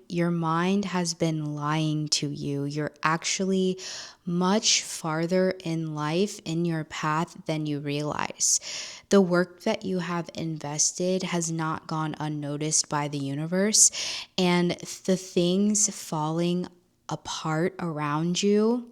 your mind has been lying to you. You're actually much farther in life in your path than you realize. The work that you have invested has not gone unnoticed by the universe, and the things falling apart around you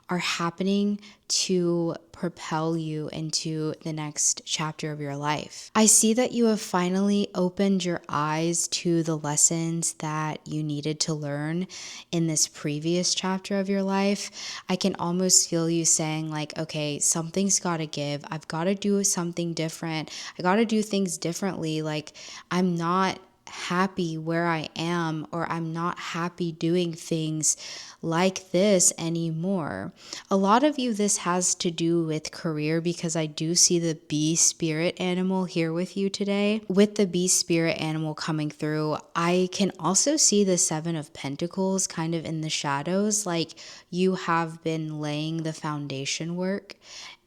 are happening to propel you into the next chapter of your life. I see that you have finally opened your eyes to the lessons that you needed to learn in this previous chapter of your life. I can almost feel you saying, like, okay, something's got to give. I've got to do something different. I got to do things differently. Like, I'm not happy where I am, or I'm not happy doing things like this anymore. A lot of you, this has to do with career, because I do see the bee spirit animal here with you today. With the bee spirit animal coming through, I can also see the Seven of Pentacles kind of in the shadows, like you have been laying the foundation work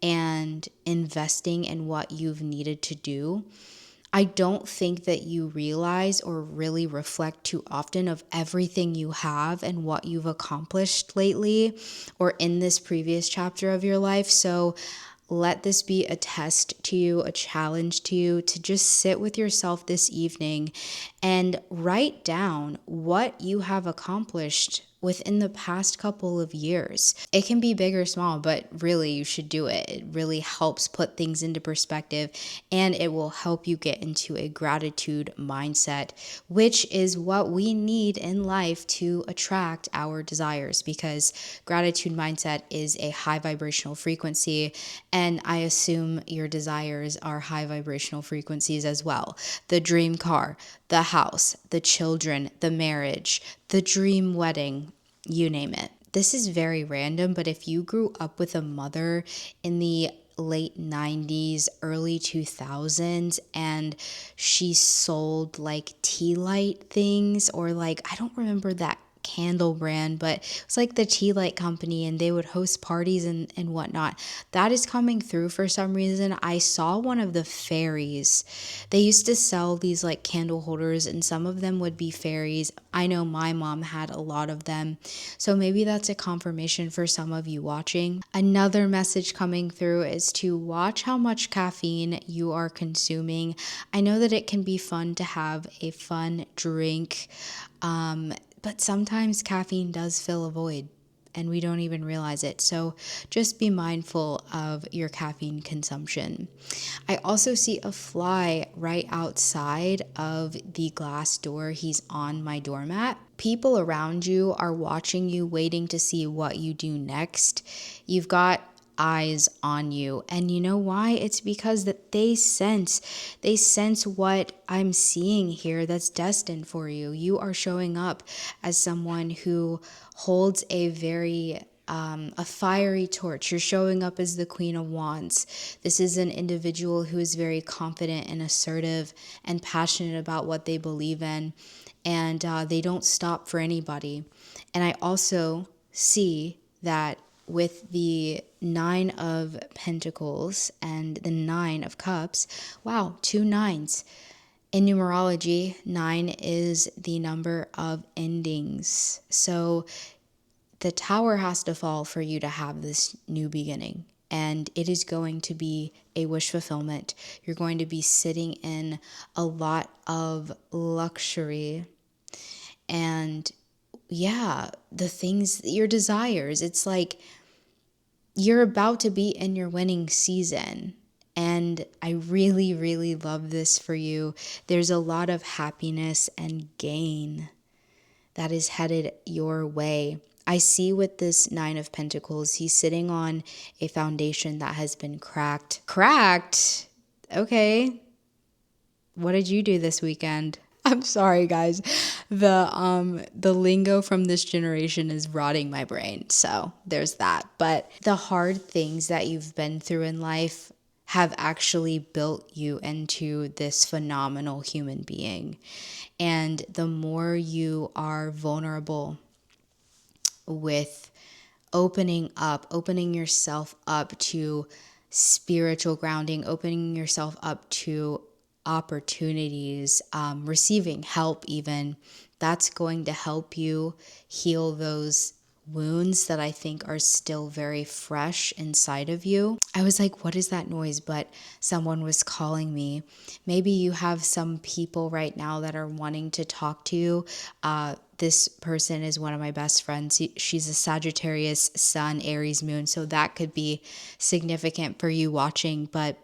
and investing in what you've needed to do. I don't think that you realize or really reflect too often of everything you have and what you've accomplished lately or in this previous chapter of your life. So let this be a test to you, a challenge to you, to just sit with yourself this evening and write down what you have accomplished within the past couple of years. It can be big or small, but really you should do it. It really helps put things into perspective, and it will help you get into a gratitude mindset, which is what we need in life to attract our desires, because gratitude mindset is a high vibrational frequency, and I assume your desires are high vibrational frequencies as well. The dream car, the house, the children, the marriage, the dream wedding, you name it. This is very random, but if you grew up with a mother in the late 90s, early 2000s, and she sold like tea light things, or like, I don't remember that candle brand, but it was like the tea light company, and they would host parties and whatnot. That is coming through for some reason. I saw one of the fairies. They used to sell these like candle holders, and some of them would be fairies. I know my mom had a lot of them. So maybe that's a confirmation for some of you watching. Another message coming through is to watch how much caffeine you are consuming. I know that it can be fun to have a fun drink, but sometimes caffeine does fill a void and we don't even realize it. So just be mindful of your caffeine consumption. I also see a fly right outside of the glass door. He's on my doormat. People around you are watching you, waiting to see what you do next. You've got eyes on you, and you know why? It's because that they sense what I'm seeing here that's destined for you. You are showing up as someone who holds a very a fiery torch. You're showing up as the Queen of Wands. This is an individual who is very confident and assertive and passionate about what they believe in, and they don't stop for anybody. And I also see that with the Nine of Pentacles and the Nine of Cups, wow, two nines. In numerology, 9 is the number of endings. So the tower has to fall for you to have this new beginning. And it is going to be a wish fulfillment. You're going to be sitting in a lot of luxury and, yeah, the things, your desires. It's like you're about to be in your winning season. And I really, really love this for you. There's a lot of happiness and gain that is headed your way. I see with this Nine of Pentacles, he's sitting on a foundation that has been cracked. Cracked? Okay. What did you do this weekend? I'm sorry, guys. The lingo from this generation is rotting my brain. So there's that. But the hard things that you've been through in life have actually built you into this phenomenal human being. And the more you are vulnerable with opening yourself up to spiritual grounding, opening yourself up to opportunities, receiving help even, That's going to help you heal those wounds that I think are still very fresh inside of you. I was like, what is that noise? But someone was calling me. Maybe you have some people right now that are wanting to talk to you. This person is one of my best friends. She's a Sagittarius sun, Aries moon. So that could be significant for you watching. But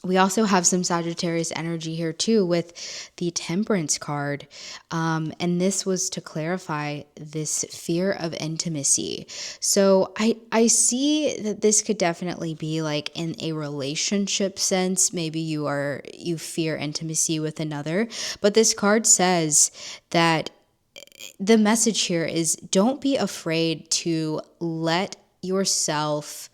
we also have some Sagittarius energy here too with the Temperance card. And this was to clarify this fear of intimacy. So I see that this could definitely be like in a relationship sense. Maybe you fear intimacy with another. But this card says that the message here is don't be afraid to let yourself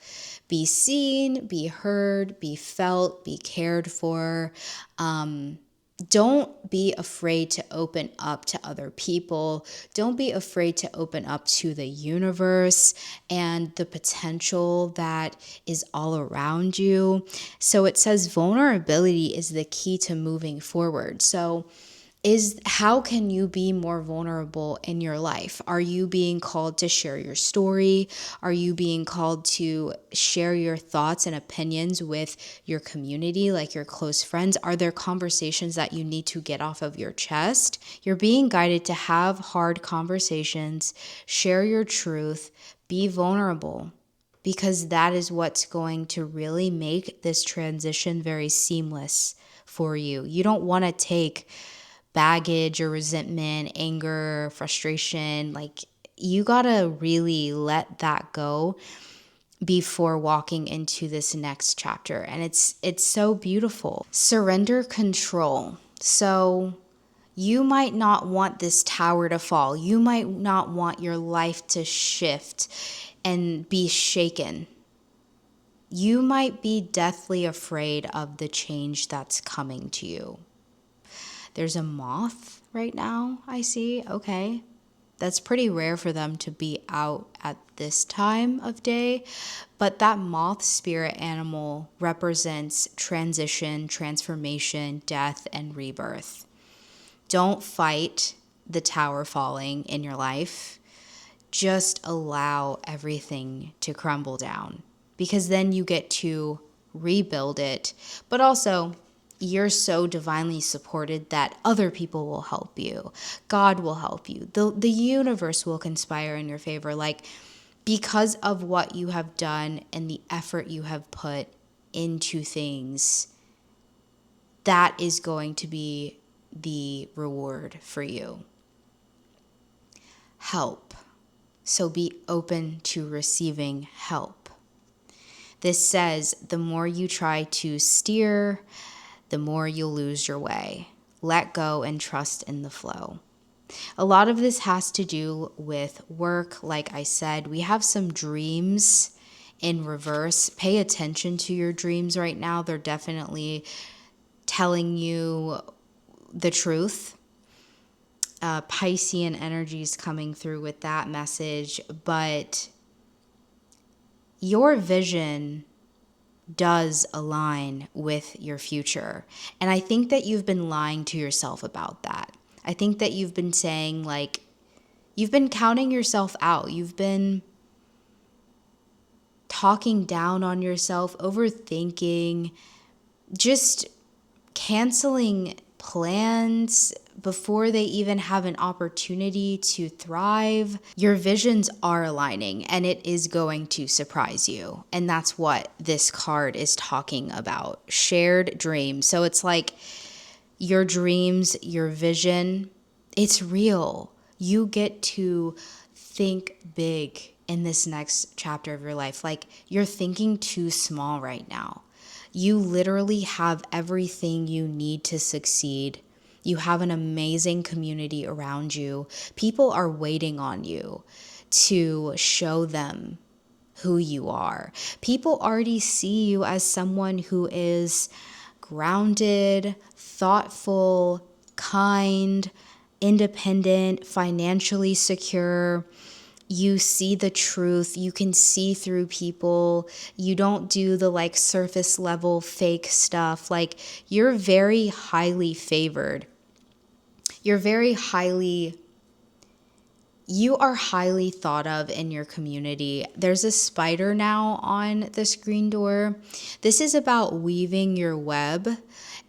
be seen, be heard, be felt, be cared for. Don't be afraid to open up to other people. Don't be afraid to open up to the universe and the potential that is all around you. So it says vulnerability is the key to moving forward. So how can you be more vulnerable in your life? Are you being called to share your story? Are you being called to share your thoughts and opinions with your community, like your close friends? Are there conversations that you need to get off of your chest? You're being guided to have hard conversations, share your truth, be vulnerable, because that is what's going to really make this transition very seamless for you. You don't want to take baggage or resentment, anger, frustration. Like, you gotta really let that go before walking into this next chapter. And it's so beautiful. Surrender control. So you might not want this tower to fall. You might not want your life to shift and be shaken. You might be deathly afraid of the change that's coming to you. There's a moth right now, I see. Okay. That's pretty rare for them to be out at this time of day. But that moth spirit animal represents transition, transformation, death, and rebirth. Don't fight the tower falling in your life. Just allow everything to crumble down, because then you get to rebuild it. But also, you're so divinely supported that other people will help you. God will help you. The universe will conspire in your favor. Like, because of what you have done and the effort you have put into things, that is going to be the reward for you. Help. So be open to receiving help. This says the more you try to steer, the more you'll lose your way. Let go and trust in the flow. A lot of this has to do with work. Like I said, we have some dreams in reverse. Pay attention to your dreams right now. They're definitely telling you the truth. Piscean energy is coming through with that message, but your vision does align with your future. And I think that you've been lying to yourself about that. I think that you've been saying, like, you've been counting yourself out. You've been talking down on yourself, overthinking, just canceling plans before they even have an opportunity to thrive. Your visions are aligning, and it is going to surprise you. And that's what this card is talking about. Shared dreams. So it's like your dreams, your vision, it's real. You get to think big in this next chapter of your life. Like, you're thinking too small right now. You literally have everything you need to succeed. You have an amazing community around you. People are waiting on you to show them who you are. People already see you as someone who is grounded, thoughtful, kind, independent, financially secure. You see the truth. You can see through people. You don't do the like surface level fake stuff. Like, you're very highly favored. You're you are highly thought of in your community. There's a spider now on the screen door. This is about weaving your web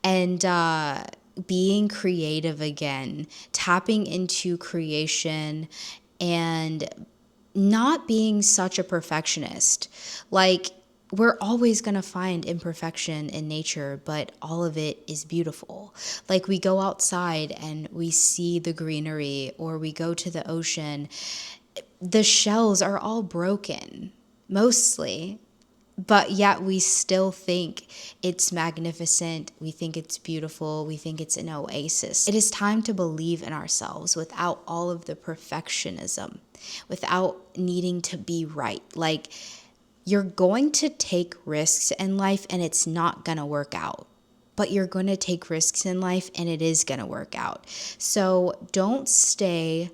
and being creative again, tapping into creation and not being such a perfectionist. Like, we're always going to find imperfection in nature, but all of it is beautiful. Like, we go outside and we see the greenery, or we go to the ocean. The shells are all broken, mostly, but yet we still think it's magnificent. We think it's beautiful. We think it's an oasis. It is time to believe in ourselves without all of the perfectionism, without needing to be right. Like, you're going to take risks in life and it's not going to work out. But you're going to take risks in life and it is going to work out. So don't stay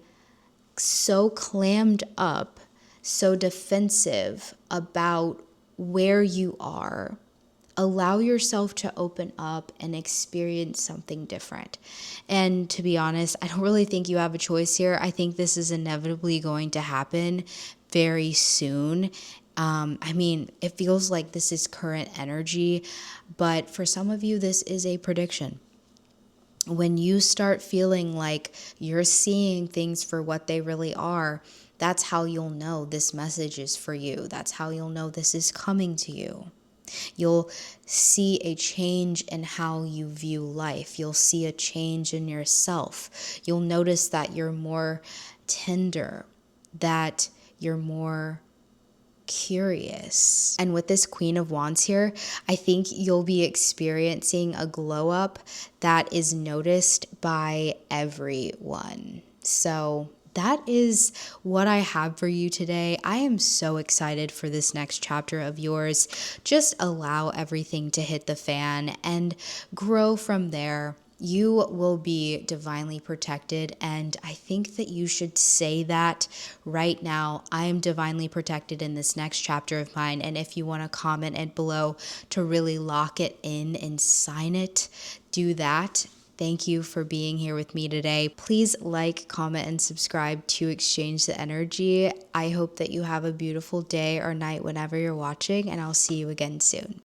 so clammed up, so defensive about where you are. Allow yourself to open up and experience something different. And to be honest, I don't really think you have a choice here. I think this is inevitably going to happen very soon. I mean, it feels like this is current energy, but for some of you, this is a prediction. When you start feeling like you're seeing things for what they really are, that's how you'll know this message is for you. That's how you'll know this is coming to you. You'll see a change in how you view life. You'll see a change in yourself. You'll notice that you're more tender, that you're more curious. And with this Queen of Wands here, I think you'll be experiencing a glow up that is noticed by everyone. So that is what I have for you today. I am so excited for this next chapter of yours. Just allow everything to hit the fan and grow from there. You will be divinely protected, and I think that you should say that right now. I am divinely protected in this next chapter of mine, and if you want to comment it below to really lock it in and sign it, do that. Thank you for being here with me today. Please like, comment, and subscribe to exchange the energy. I hope that you have a beautiful day or night whenever you're watching, and I'll see you again soon.